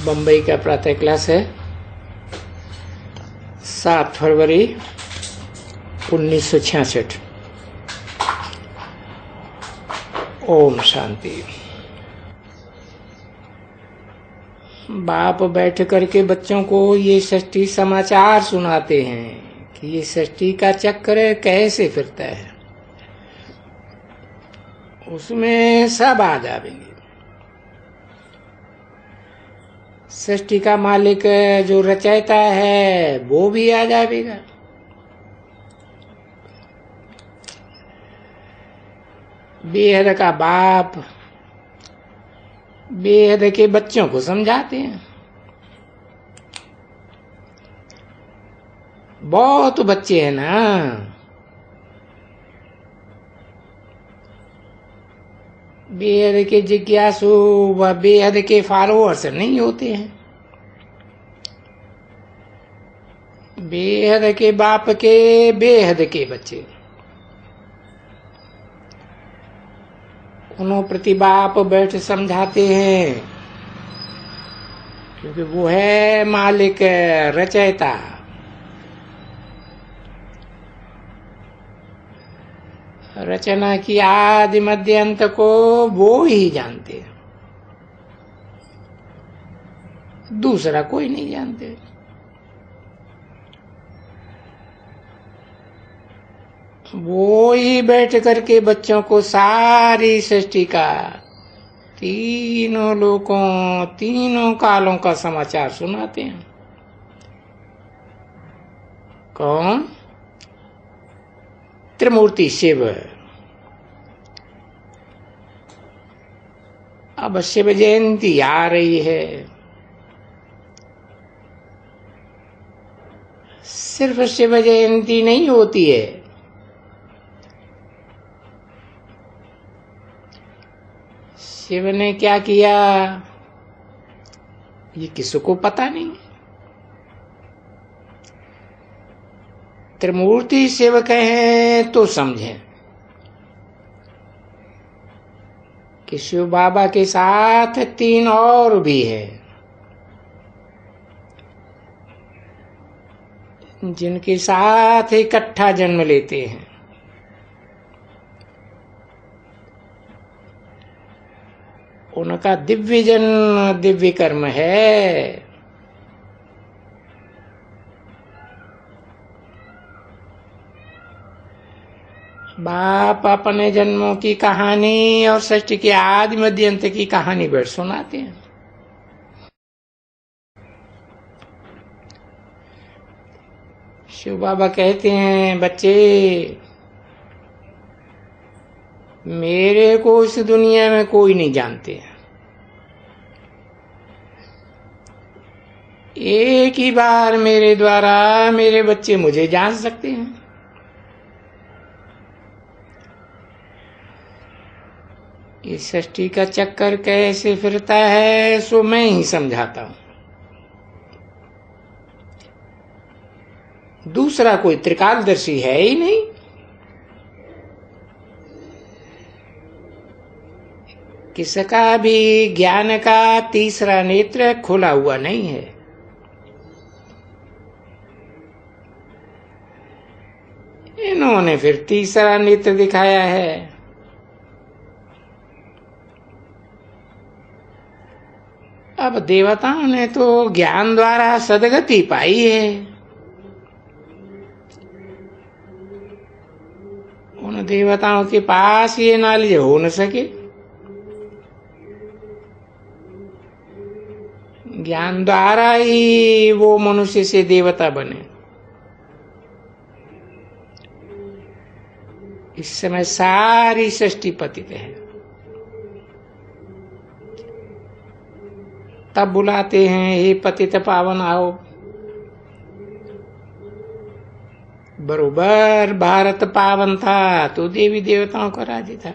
बम्बई का प्रातः क्लास है 7 फरवरी 1966। ओम शांति। बाप बैठ करके बच्चों को ये षष्ठी समाचार सुनाते हैं कि ये षष्ठी का चक्र कैसे फिरता है, उसमें सब आ जाएंगे। सृष्टि का मालिक जो रचयिता है वो भी आ जाएगा। बेहद का बाप बेहद के बच्चों को समझाते हैं। बहुत बच्चे हैं ना, बेहद के जिज्ञासु व बेहद के फॉलोअर्स नहीं होते हैं। बेहद के बाप के बेहद के बच्चे, उन्हों प्रति बाप बैठ समझाते हैं, क्योंकि वो है मालिक रचयिता। रचना की आदि मध्य अंत को वो ही जानते हैं, दूसरा कोई नहीं जानते। वो ही बैठ करके बच्चों को सारी सृष्टि का, तीनों लोकों तीनों कालों का समाचार सुनाते हैं। कौन? त्रिमूर्ति शिव। अब शिव जयंती आ रही है। सिर्फ शिव जयंती नहीं होती है, शिव ने क्या किया ये किसी को पता नहीं। त्रिमूर्ति शिव कहें तो समझें कि शिव बाबा के साथ 3 और भी है, जिनके साथ इकट्ठा जन्म लेते हैं। उनका दिव्य जन्म दिव्य कर्म है। बाप अपने जन्मों की कहानी और सृष्टि के आदि मध्य अंत की कहानी बैठ सुनाते हैं। शिव बाबा कहते हैं, बच्चे मेरे को इस दुनिया में कोई नहीं जानते। एक ही बार मेरे द्वारा मेरे बच्चे मुझे जान सकते हैं। इस सृष्टि का चक्कर कैसे फिरता है सो मैं ही समझाता हूं, दूसरा कोई त्रिकालदर्शी है ही नहीं। किसका भी ज्ञान का तीसरा नेत्र खुला हुआ नहीं है। इन्होंने फिर तीसरा नेत्र दिखाया है। अब देवताओं ने तो ज्ञान द्वारा सदगति पाई है, उन देवताओं के पास ये नॉलेज हो न सके। ज्ञान द्वारा ही वो मनुष्य से देवता बने। इस समय सारी सृष्टि पतित है। तब बुलाते हैं, हे पतित पावन आओ। बरोबर भारत पावन था तो देवी देवताओं का राज्य था।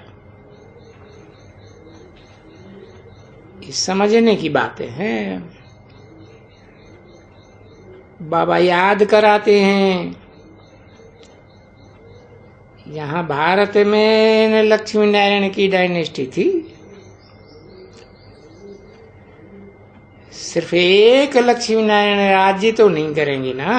इस समझने की बातें हैं। बाबा याद कराते हैं, यहाँ भारत में लक्ष्मी नारायण की डायनेस्टी थी। सिर्फ एक लक्ष्मी नारायण राज्य तो नहीं करेंगे ना।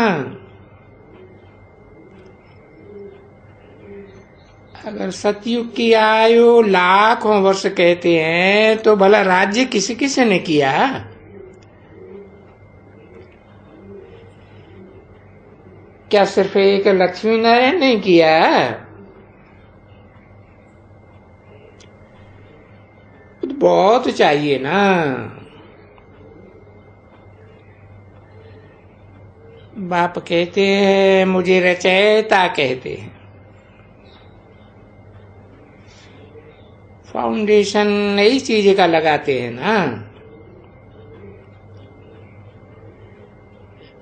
अगर सतयुग की आयु लाखों वर्ष कहते हैं तो भला राज्य किसी किसी ने किया? क्या सिर्फ एक लक्ष्मी नारायण ने किया? तो बहुत चाहिए ना। बाप कहते हैं मुझे रचयिता कहते हैं। फाउंडेशन नई चीज का लगाते हैं ना।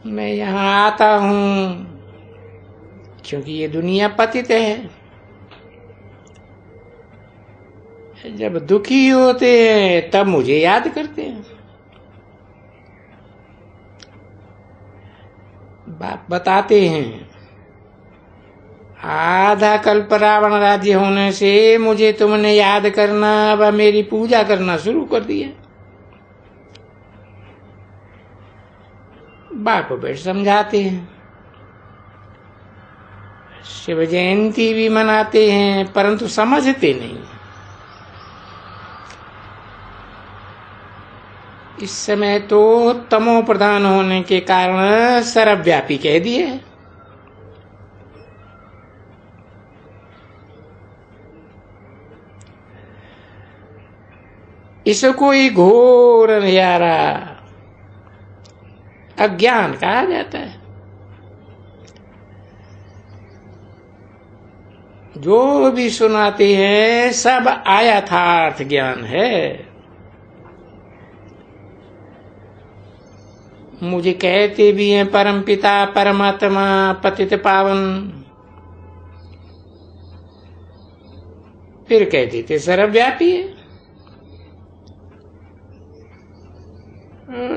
मैं यहाँ आता हूं क्योंकि ये दुनिया पतित है। जब दुखी होते हैं तब मुझे याद करते हैं। बाप बताते हैं आधा कल्प रावण राज्य होने से मुझे तुमने याद करना व मेरी पूजा करना शुरू कर दिया। बाप बैठ समझाते हैं। शिव जयंती भी मनाते हैं परंतु समझते नहीं। इस समय तो तमो प्रधान होने के कारण सर्वव्यापी कह दिए। इसको ही घोर अंधियारा अज्ञान कहा जाता है। जो भी सुनाते हैं सब आयथार्थ ज्ञान है। मुझे कहते भी हैं परम पिता परमात्मा पतित पावन, फिर कहते थे सर्वव्यापी है।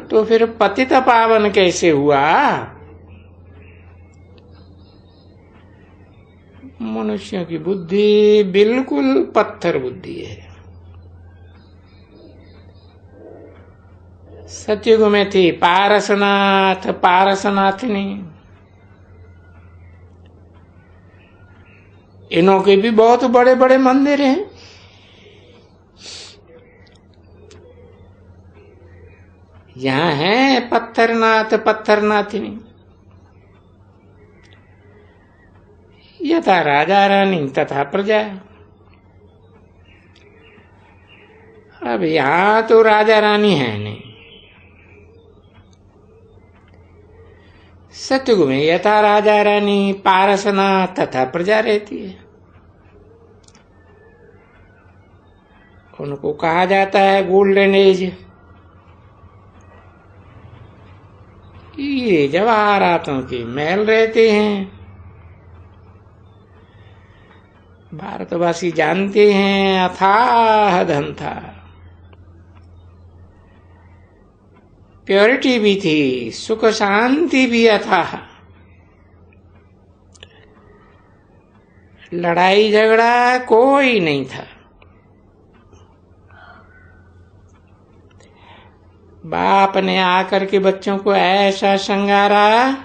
तो फिर पतित पावन कैसे हुआ? मनुष्यों की बुद्धि बिल्कुल पत्थर बुद्धि है। सतयुग में थी पारसनाथ पारसनाथनी। इन्हों के भी बहुत बड़े बड़े मंदिर हैं। यहाँ है पत्थरनाथ पत्थरनाथनी। यथा राजा रानी तथा प्रजा। अब यहाँ तो राजा रानी है नहीं। सतयुग में यथा राजा रानी पारसनाथ तथा प्रजा रहती है। उनको कहा जाता है गोल्डन एज। ये जवाहरातों के महल रहते हैं। भारतवासी जानते हैं अथाह धन था, प्योरिटी भी थी, सुख शांति भी अथाह। लड़ाई झगड़ा कोई नहीं था। बाप ने आकर के बच्चों को ऐसा संगारा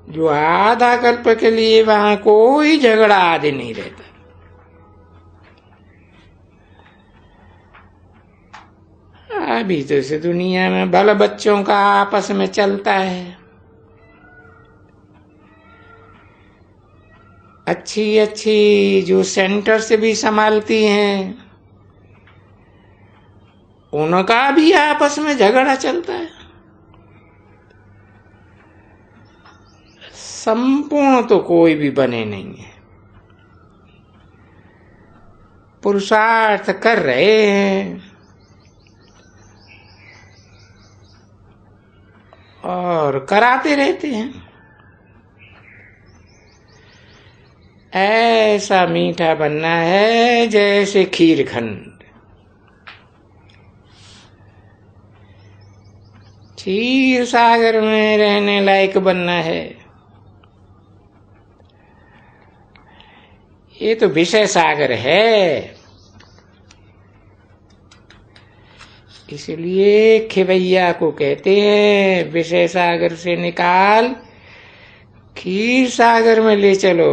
जो आधा कल्प के लिए वहां कोई झगड़ा आदि नहीं रहता। अभी तो इस दुनिया में भले बच्चों का आपस में चलता है। अच्छी अच्छी जो सेंटर से भी संभालती हैं उनका भी आपस में झगड़ा चलता है। संपूर्ण तो कोई भी बने नहीं है। पुरुषार्थ कर रहे हैं और कराते रहते हैं। ऐसा मीठा बनना है जैसे खीर खंड। क्षीर सागर में रहने लायक बनना है। ये तो विषय सागर है। इसलिए खेवैया को कहते हैं विषय सागर से निकाल क्षीर सागर में ले चलो।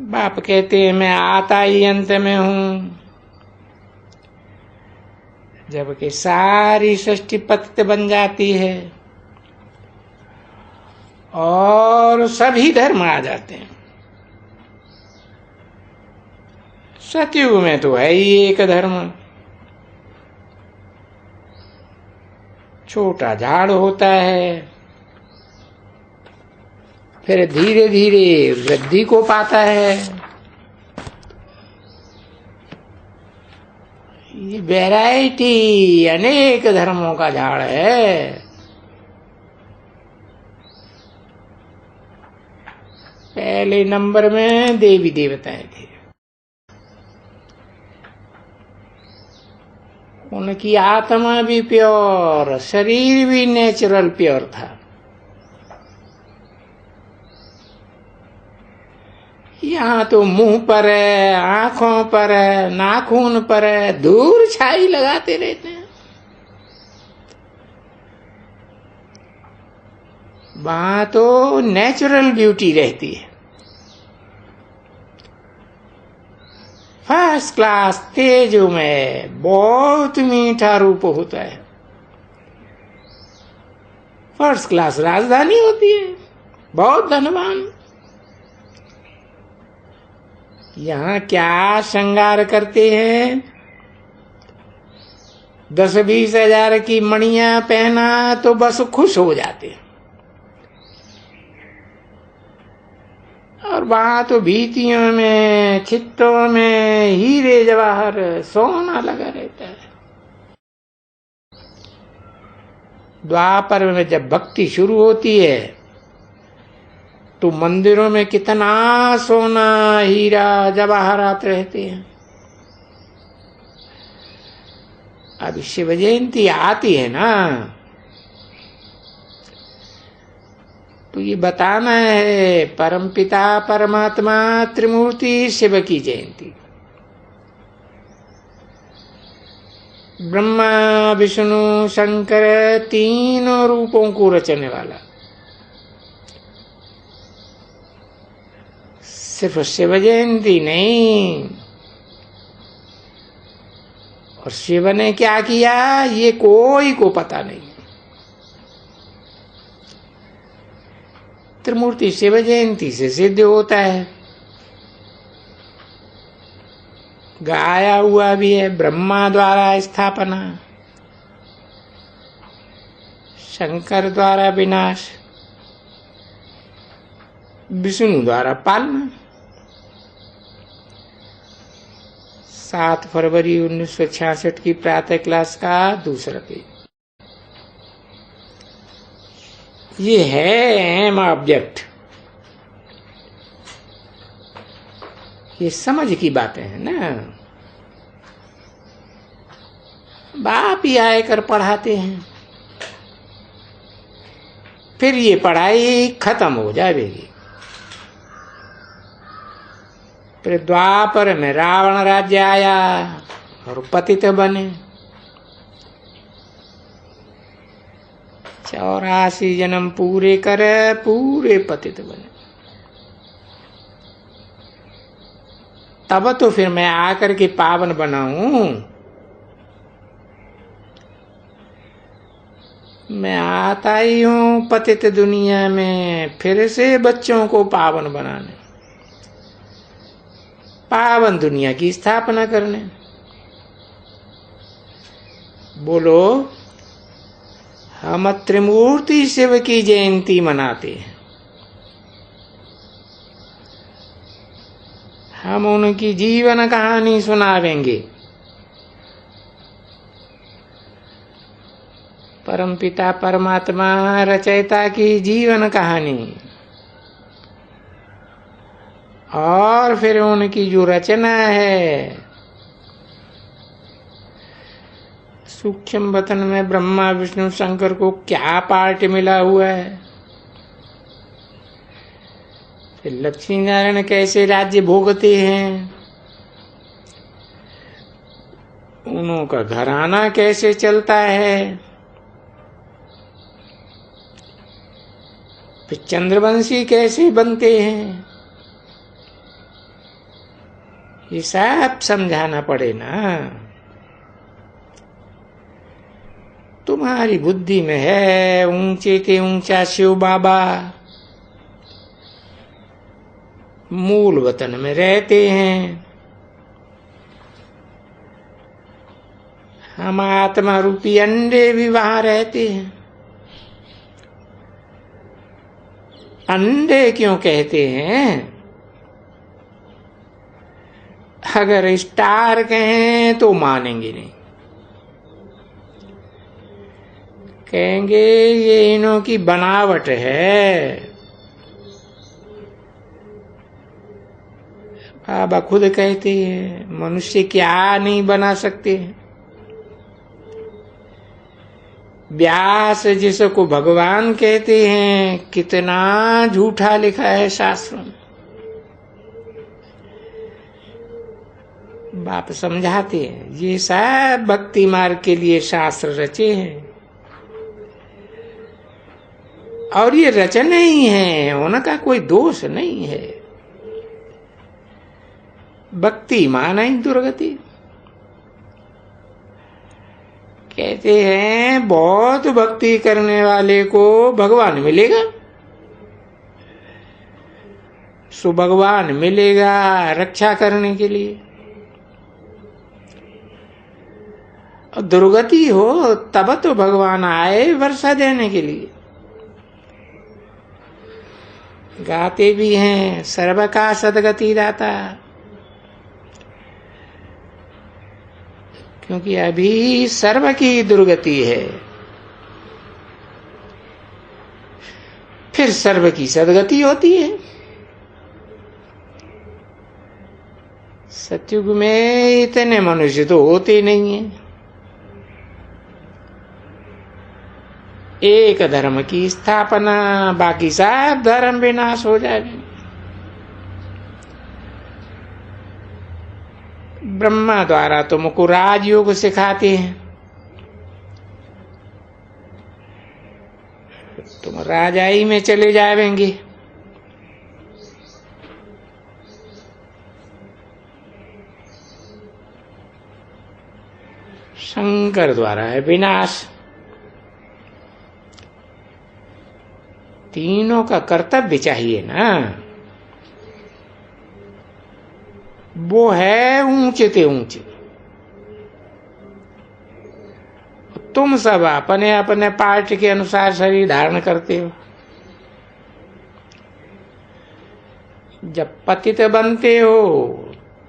बाप कहते हैं मैं आता ही अंत में हूं, जबकि सारी सृष्टि पतित बन जाती है और सभी धर्म आ जाते हैं। सतयुग में तो है ही एक धर्म, छोटा झाड़ होता है, फिर धीरे धीरे वृद्धि को पाता है। ये वैरायटी अनेक धर्मों का झाड़ है। पहले नंबर में देवी देवताएं थे, उनकी आत्मा भी प्योर, शरीर भी नेचुरल प्योर था। यहाँ तो मुंह पर है, आंखों पर है, नाखून पर है, दूर छाई लगाते रहते हैं। वहां तो नेचुरल ब्यूटी रहती है, फर्स्ट क्लास तेजो में बहुत मीठा रूप होता है। फर्स्ट क्लास राजधानी होती है, बहुत धनवान। यहाँ क्या श्रृंगार करते हैं, 10-20 हजार की मणियां पहना तो बस खुश हो जाते हैं। और वहां तो भीतियों में, चित्तों में हीरे जवाहर सोना लगा रहता है। द्वापर में जब भक्ति शुरू होती है तो मंदिरों में कितना सोना हीरा जवाहरात रहते हैं। अब शिव जयंती आती है ना, तो ये बताना है परमपिता परमात्मा त्रिमूर्ति शिव की जयंती। ब्रह्मा विष्णु शंकर तीनों रूपों को रचने वाला सिर्फ शिव जयंती नहीं। और शिव ने क्या किया ये कोई को पता नहीं। त्रिमूर्ति शिव जयंती से सिद्ध होता है। गाया हुआ भी है, ब्रह्मा द्वारा स्थापना, शंकर द्वारा विनाश, विष्णु द्वारा पालना। 7 फरवरी 1966 की प्रातः क्लास का दूसरा पेज। ये है एम ऑब्जेक्ट। ये समझ की बातें हैं ना। बाप ही आए कर पढ़ाते हैं, फिर ये पढ़ाई खत्म हो जाएगी। फिर द्वापर में रावण राज्य आया और पतित बने। 84 जन्म पूरे करे, पूरे पतित बने। तब तो फिर मैं आकर के पावन बनाऊं। मैं आता ही हूं पतित दुनिया में फिर से बच्चों को पावन बनाने, पावन दुनिया की स्थापना करने। बोलो, हम त्रिमूर्ति शिव की जयंती मनाते हैं। हम उनकी जीवन कहानी सुनावेंगे। परमपिता परमात्मा रचयिता की जीवन कहानी, और फिर उनकी जो रचना है, सूक्ष्म वतन में ब्रह्मा विष्णु शंकर को क्या पार्ट मिला हुआ है, फिर लक्ष्मी नारायण कैसे राज्य भोगते हैं, राजाओं का घराना कैसे चलता है, फिर चंद्रवंशी कैसे बनते हैं, ये सब समझाना पड़े ना। तुम्हारी बुद्धि में है ऊंचे ते ऊंचा शिव बाबा, मूल वतन में रहते हैं, हम आत्मा रूपी अंडे भी वहां रहते हैं। अंडे क्यों कहते हैं? अगर स्टार कहें तो मानेंगे नहीं, कहेंगे ये इन्हों की बनावट है। बाबा खुद कहते हैं मनुष्य क्या नहीं बना सकते। व्यास जिसको भगवान कहते हैं, कितना झूठा लिखा है शास्त्रों में। बाप समझाते हैं ये सब भक्ति मार्ग के लिए शास्त्र रचे हैं, और ये रचने ही हैं, उनका कोई दोष नहीं है। भक्ति माना ही दुर्गति। कहते हैं बहुत भक्ति करने वाले को भगवान मिलेगा, सो भगवान मिलेगा रक्षा करने के लिए। दुर्गति हो तब तो भगवान आए वर्षा देने के लिए। गाते भी हैं सर्व का सदगति दाता, क्योंकि अभी सर्व की दुर्गति है, फिर सर्व की सदगति होती है। सतयुग में इतने मनुष्य तो होते नहीं है, एक धर्म की स्थापना, बाकी सब धर्म विनाश हो जाएंगे। ब्रह्मा द्वारा तुमको राजयोग सिखाते हैं, तुम राजाई में चले जाएंगे। शंकर द्वारा है विनाश। तीनों का कर्तव्य चाहिए ना, वो है ऊंचे ते ऊंचे। तुम सब अपने अपने पार्ट के अनुसार शरीर धारण करते हो। जब पतित बनते हो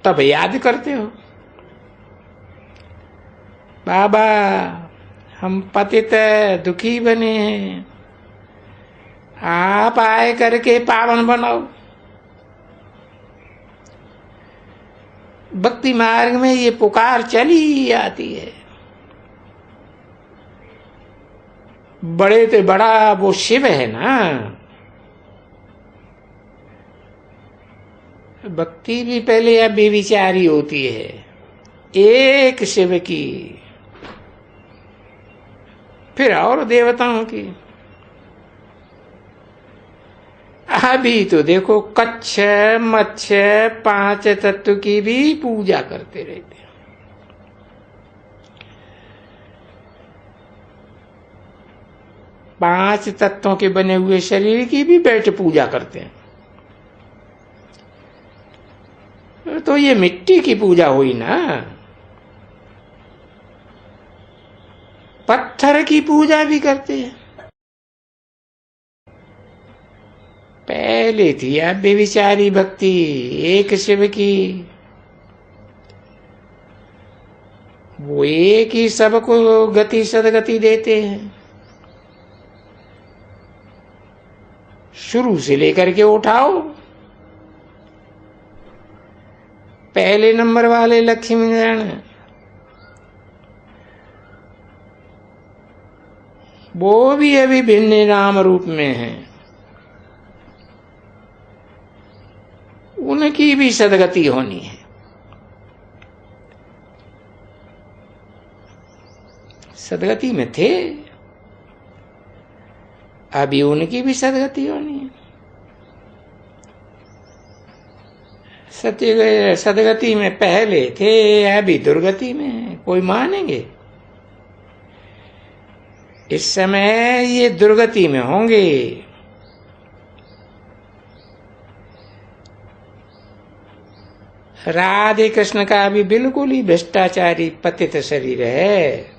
तब याद करते हो, बाबा हम पतित दुखी बने हैं, आप आए करके पावन बनाओ। भक्ति मार्ग में ये पुकार चली आती है। बड़े तो बड़ा वो शिव है ना। भक्ति भी पहले अब बेविचारी होती है, एक शिव की, फिर और देवताओं की। अभी तो देखो कच्छ मत्स्य 5 तत्व की भी पूजा करते रहते हैं। पांच तत्वों के बने हुए शरीर की भी बैठ पूजा करते हैं। तो ये मिट्टी की पूजा हुई ना। पत्थर की पूजा भी करते हैं। पहले थी अब बेविचारी भक्ति एक शिव की, वो एक ही सबको गति सदगति देते हैं। शुरू से लेकर के उठाओ। पहले नंबर वाले लक्ष्मी नारायण, वो भी अभी भिन्न नाम रूप में है, उनकी भी सदगति होनी है। सदगति में थे, अभी उनकी भी सदगति होनी है। सदगति में पहले थे, अभी दुर्गति में, कोई मानेंगे? इस समय ये दुर्गति में होंगे। राधे कृष्ण का भी बिल्कुल ही भ्रष्टाचारी पतित शरीर है।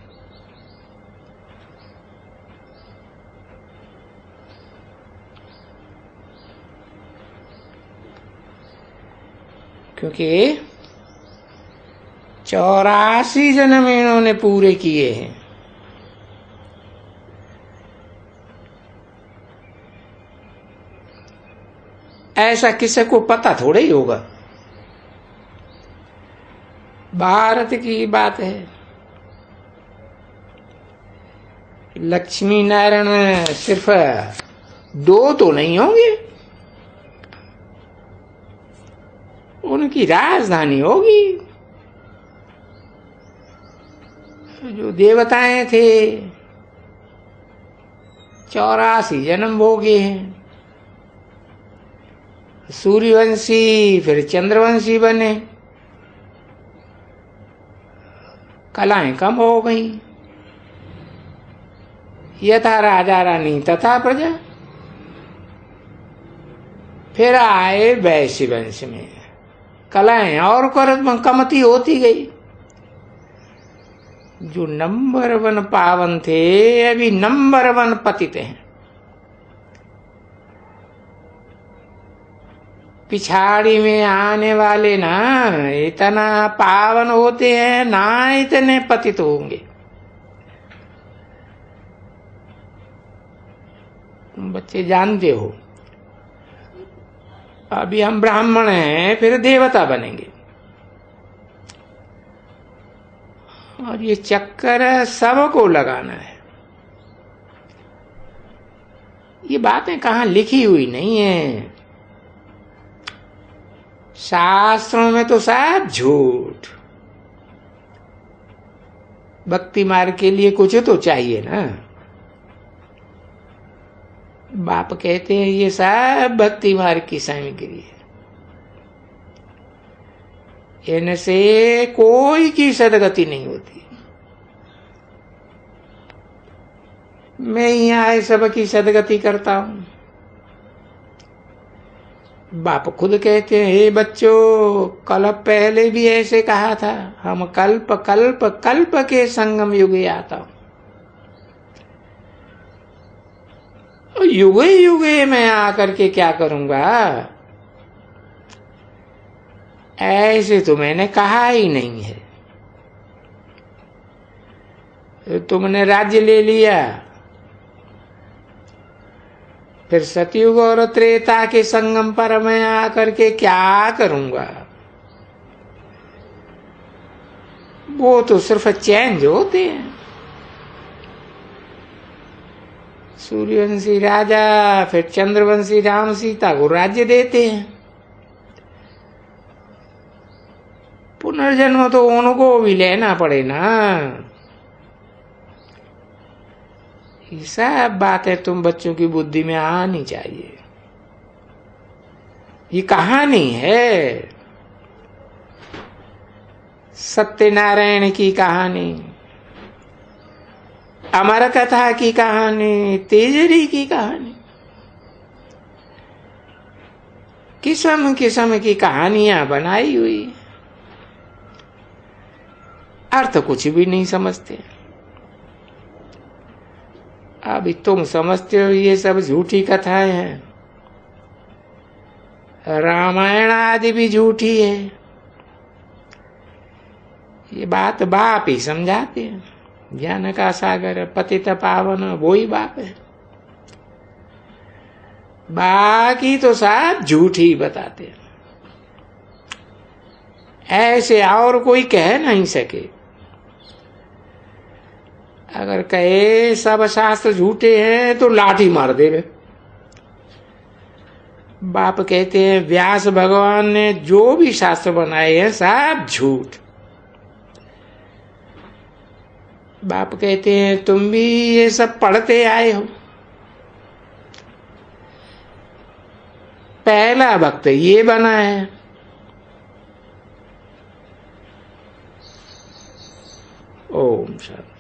क्योंकि 84 जन्म इन्होंने पूरे किए हैं। ऐसा किसी को पता थोड़ा ही होगा। भारत की बात है, लक्ष्मी नारायण सिर्फ 2 तो नहीं होंगे, उनकी राजधानी होगी। जो देवताएं थे 84 जन्म भोगे हैं। सूर्यवंशी फिर चंद्रवंशी बने, कलाएं कम हो गई। यथा राजा रानी तथा प्रजा, फिर आए वैश्य वंश में, कलाएं और कमती होती गई। जो नंबर 1 पावन थे अभी नंबर 1 पतित हैं। पिछाड़ी में आने वाले ना इतना पावन होते हैं, ना इतने पतित होंगे। तुम बच्चे जानते हो, अभी हम ब्राह्मण हैं, फिर देवता बनेंगे। और ये चक्कर सबको लगाना है। ये बातें कहाँ लिखी हुई नहीं है, शास्त्रों में तो सब झूठ। भक्ति मार्ग के लिए कुछ तो चाहिए ना। बाप कहते हैं ये सब भक्ति मार्ग की सामग्री है, इनसे कोई की सदगति नहीं होती। मैं यहाँ सबकी सदगति करता हूं। बाप खुद कहते हैं, हे बच्चों, कल पहले भी ऐसे कहा था, हम कल्प कल्प कल्प के संगम युगे आता हूं। युगे युगे मैं आकर के क्या करूंगा? ऐसे तो मैंने कहा ही नहीं है। तुमने राज्य ले लिया, फिर सतयुग और त्रेता के संगम पर मैं आकर के क्या करूंगा? वो तो सिर्फ चेंज होते हैं। सूर्यवंशी राजा फिर चंद्रवंशी राम सीता को राज्य देते हैं। पुनर्जन्म तो उनको भी लेना पड़े ना। ये सब बातें तुम बच्चों की बुद्धि में आनी चाहिए। ये कहानी है, सत्यनारायण की कहानी, अमर कथा की कहानी, तेजरी की कहानी, किस्म किस्म की कहानियां बनाई हुई, अर्थ कुछ भी नहीं समझते। अभी तुम समझते हो ये सब झूठी कथाएं हैं। रामायण आदि भी झूठी है। ये बात बाप ही समझाते हैं। ज्ञान का सागर पतित पावन वो ही बाप है, बाकी तो सब झूठ ही बताते हैं। ऐसे और कोई कह नहीं सके। अगर कहे सब शास्त्र झूठे हैं तो लाठी मार देवे। बाप कहते हैं व्यास भगवान ने जो भी शास्त्र बनाए हैं सब झूठ। बाप कहते हैं तुम भी ये सब पढ़ते आए हो। पहला भक्त ये बना है। ओम शांति।